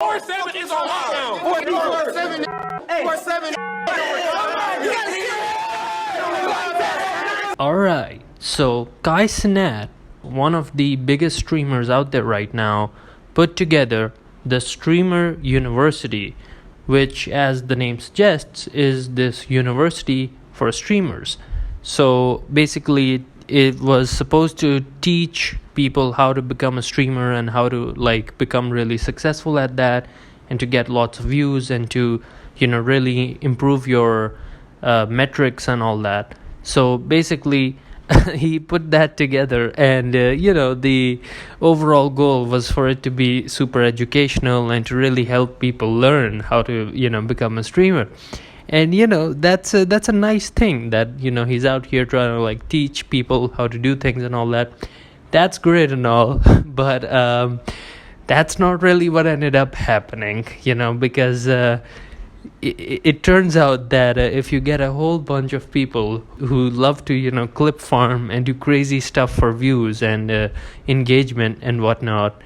4-7 is on lockdown. 4-7. 4-7. Alright, so Cenat, one of the biggest streamers out there right now, put together the Streamer University, which, as the name suggests, is this university for streamers. So basically, it was supposed to teach people how to become a streamer and how to become really successful at that, and to get lots of views and to really improve your metrics and all that. So basically, he put that together, and the overall goal was for it to be super educational and to really help people learn how to become a streamer. And that's a nice thing that he's out here trying to teach people how to do things and all that. That's great and all, but that's not really what ended up happening, because it turns out that if you get a whole bunch of people who love to clip farm and do crazy stuff for views and engagement and whatnot,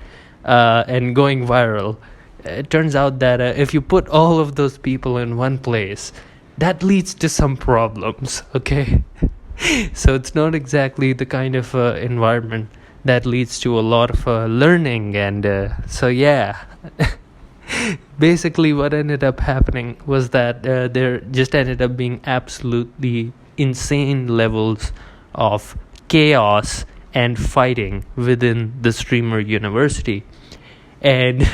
and going viral, it turns out that if you put all of those people in one place, that leads to some problems, okay? So it's not exactly the kind of environment that leads to a lot of learning, and so yeah. Basically, what ended up happening was that there just ended up being absolutely insane levels of chaos and fighting within the Streamer University. And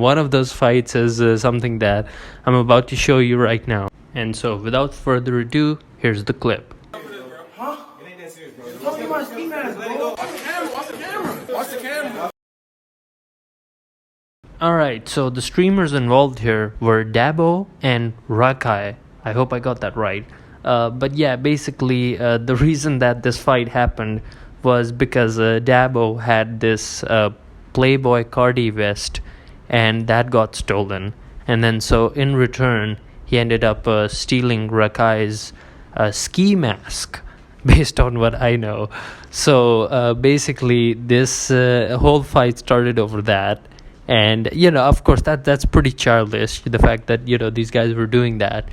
one of those fights is something that I'm about to show you right now. And so without further ado, here's the clip. Huh? It ain't that serious, bro. Tell me my ski mask, bro. Watch the camera. Watch the camera. Watch the camera. Alright, so the streamers involved here were Dabo and Rakai. I hope I got that right. But yeah, basically, the reason that this fight happened was because Dabo had this Playboy Cardi vest, and that got stolen. And then so in return, he ended up stealing Rakai's ski mask, based on what I know. So basically, this whole fight started over that. And of course that's pretty childish, the fact that these guys were doing that,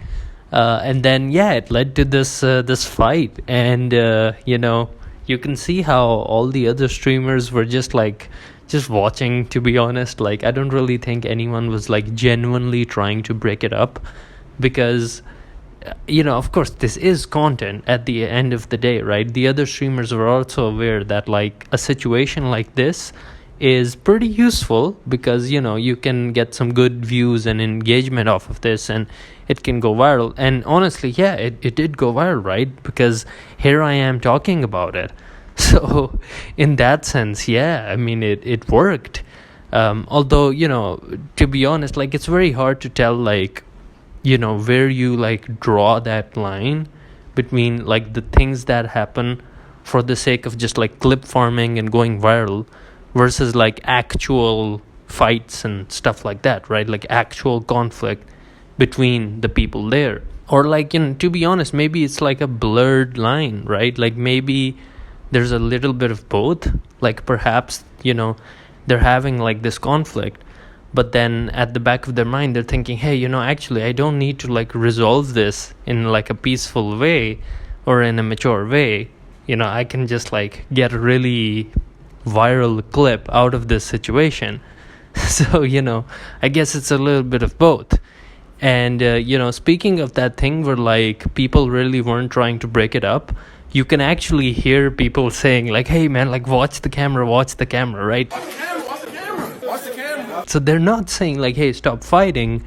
and then it led to this fight. And you can see how all the other streamers were just watching, to be honest. I don't really think anyone was genuinely trying to break it up, because of course this is content at the end of the day, right? The other streamers were also aware that a situation like this is pretty useful, because you can get some good views and engagement off of this, and it can go viral. And honestly, it did go viral, right? Because here I am talking about it. So in that sense, I mean, it worked. Although to be honest, it's very hard to tell where you draw that line between the things that happen for the sake of just clip farming and going viral, versus actual fights and stuff like that, right? Actual conflict between the people there. Or to be honest, maybe it's a blurred line, right? Maybe there's a little bit of both. Perhaps they're having this conflict, but then at the back of their mind they're thinking, hey, actually I don't need to resolve this in a peaceful way or in a mature way. I can just get a really viral clip out of this situation. So I guess it's a little bit of both. And speaking of that thing where people really weren't trying to break it up, you can actually hear people saying hey man, watch the camera, right? Watch the camera. Watch the camera. Watch the camera. So they're not saying hey, stop fighting.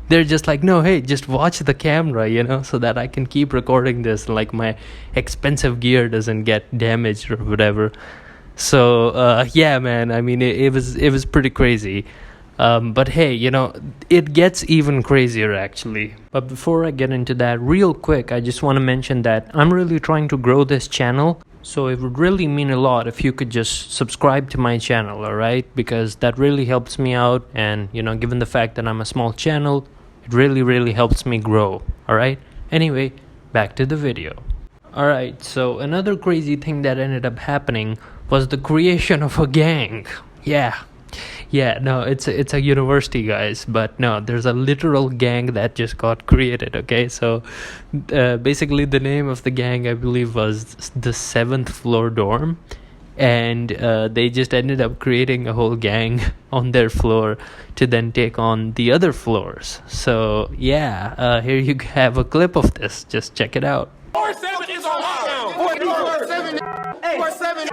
They're just no, hey, just watch the camera, so that I can keep recording this, my expensive gear doesn't get damaged or whatever. So man, I mean, it was pretty crazy. But hey, it gets even crazier actually. But before I get into that, real quick, I just want to mention that I'm really trying to grow this channel. So it would really mean a lot if you could just subscribe to my channel, alright? Because that really helps me out, and given the fact that I'm a small channel, it really helps me grow, alright? Anyway, back to the video. Alright, so another crazy thing that ended up happening was the creation of a gang. Yeah, Yeah, no, it's a university, guys, but no, there's a literal gang that just got created. Okay, so basically the name of the gang, I believe, was the Seventh Floor Dorm, and they just ended up creating a whole gang on their floor to then take on the other floors. So yeah, here you have a clip of this. Just check it out. 4-7 is on lockdown. 4-7. 4-7.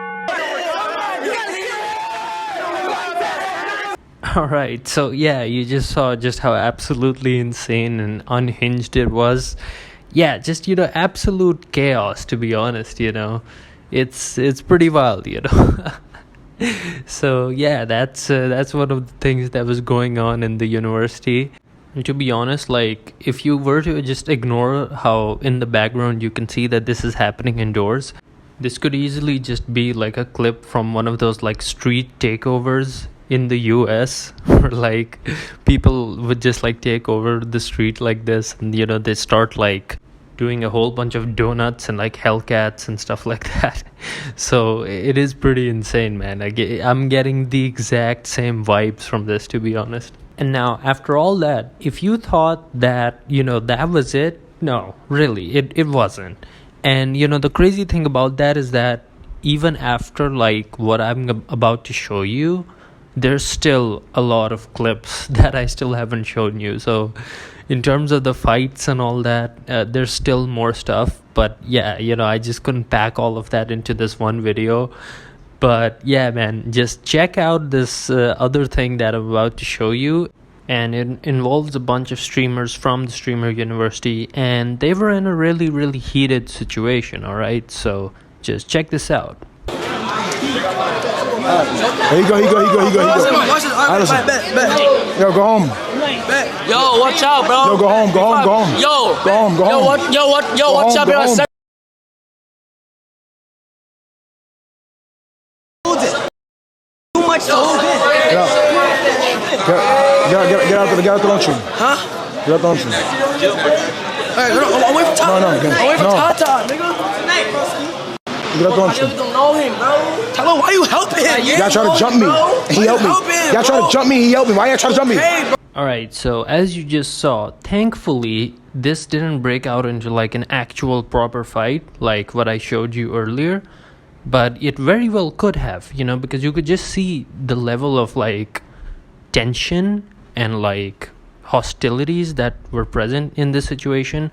Alright, so yeah, you just saw just how absolutely insane and unhinged it was. Yeah, just, absolute chaos, to be honest, It's pretty wild, So yeah, that's one of the things that was going on in the university. And to be honest, like, if you were to just ignore how in the background you can see that this is happening indoors, this could easily just be like a clip from one of those like street takeovers in the US, where like people would just like take over the street like this, and they start like doing a whole bunch of donuts and like Hellcats and stuff like that. So it is pretty insane, man. I'm getting the exact same vibes from this, to be honest. And now, after all that, if you thought that, that was it, no, really, it wasn't. And, the crazy thing about that is that even after, like, what I'm about to show you, there's still a lot of clips that I still haven't shown you. So, in terms of the fights and all that, there's still more stuff. But, yeah, I just couldn't pack all of that into this one video. But yeah, man, just check out this other thing that I'm about to show you. And it involves a bunch of streamers from the Streamer University. And they were in a really, really heated situation, alright? So just check this out. Here you go. Yo, go home. Yo, watch out, bro. Yo, go home. Yo, watch out, bro. Too much to hold it. Get out the lunchroom. Huh? Get out the lunchroom. Hey, I'm waiting for Tata. No. I'm waiting for Tata, nigga. Get out the I lunchroom. don't know him, bro. Tell him, why you helping him? Y'all trying to jump me. He helped me. Y'all trying to jump me. He helped me. Why y'all trying to jump me? Hey, bro. Alright, so as you just saw, thankfully, this didn't break out into like an actual proper fight, like what I showed you earlier. But it very well could have, because you could just see the level of like tension and like hostilities that were present in this situation.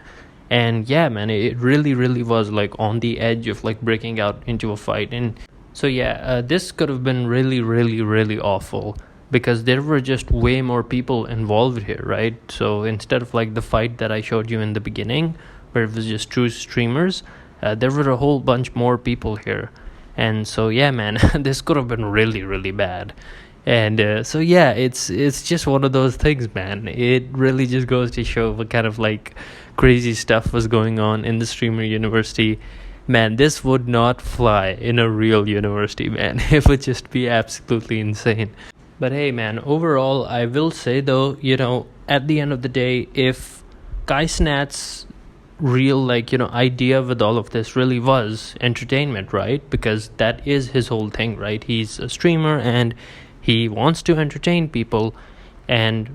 And yeah, man, it really, really was like on the edge of like breaking out into a fight. And so yeah, this could have been really, really, really awful, because there were just way more people involved here, right? So instead of like the fight that I showed you in the beginning, where it was just two streamers, there were a whole bunch more people here. And so yeah, man, this could have been really, really bad. And so yeah, it's just one of those things, man. It really just goes to show what kind of like crazy stuff was going on in the Streamer University. Man, this would not fly in a real university, man. It would just be absolutely insane. But hey, man, overall, I will say though, at the end of the day, if Cenat's real idea with all of this really was entertainment, right? Because that is his whole thing, right? He's a streamer and he wants to entertain people. And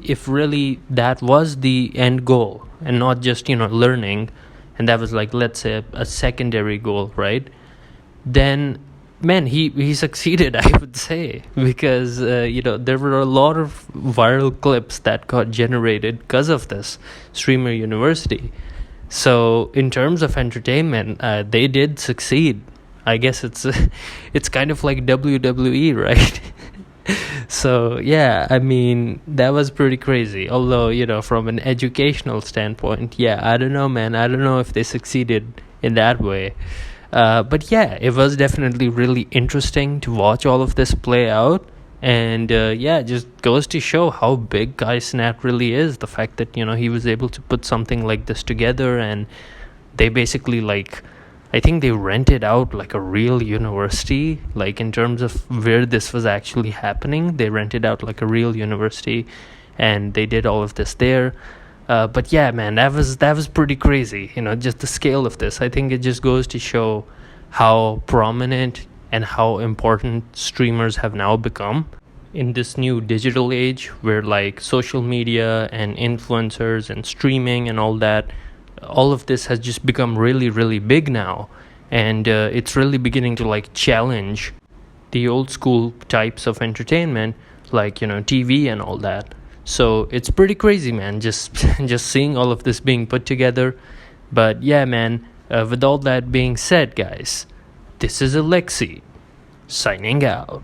if really that was the end goal and not just learning, and that was like, let's say, a secondary goal, right? Then man, he succeeded, I would say, because there were a lot of viral clips that got generated because of this Streamer University. So in terms of entertainment, they did succeed. I guess it's kind of like WWE, right? So yeah, I mean, that was pretty crazy. Although from an educational standpoint, yeah, I don't know, man. I don't know if they succeeded in that way. But yeah, it was definitely really interesting to watch all of this play out. And yeah, it just goes to show how big Cenat really is. The fact that, he was able to put something like this together, and they basically I think they rented out like a real university, like in terms of where this was actually happening. They rented out like a real university and they did all of this there. But yeah, man, that was pretty crazy, just the scale of this. I think it just goes to show how prominent and how important streamers have now become. in this new digital age where like social media and influencers and streaming and all that, all of this has just become really, really big now. And it's really beginning to like challenge the old school types of entertainment, like, you know, TV and all that. So it's pretty crazy, man, just just seeing all of this being put together. But yeah, man, with all that being said, guys, this is Alexi signing out.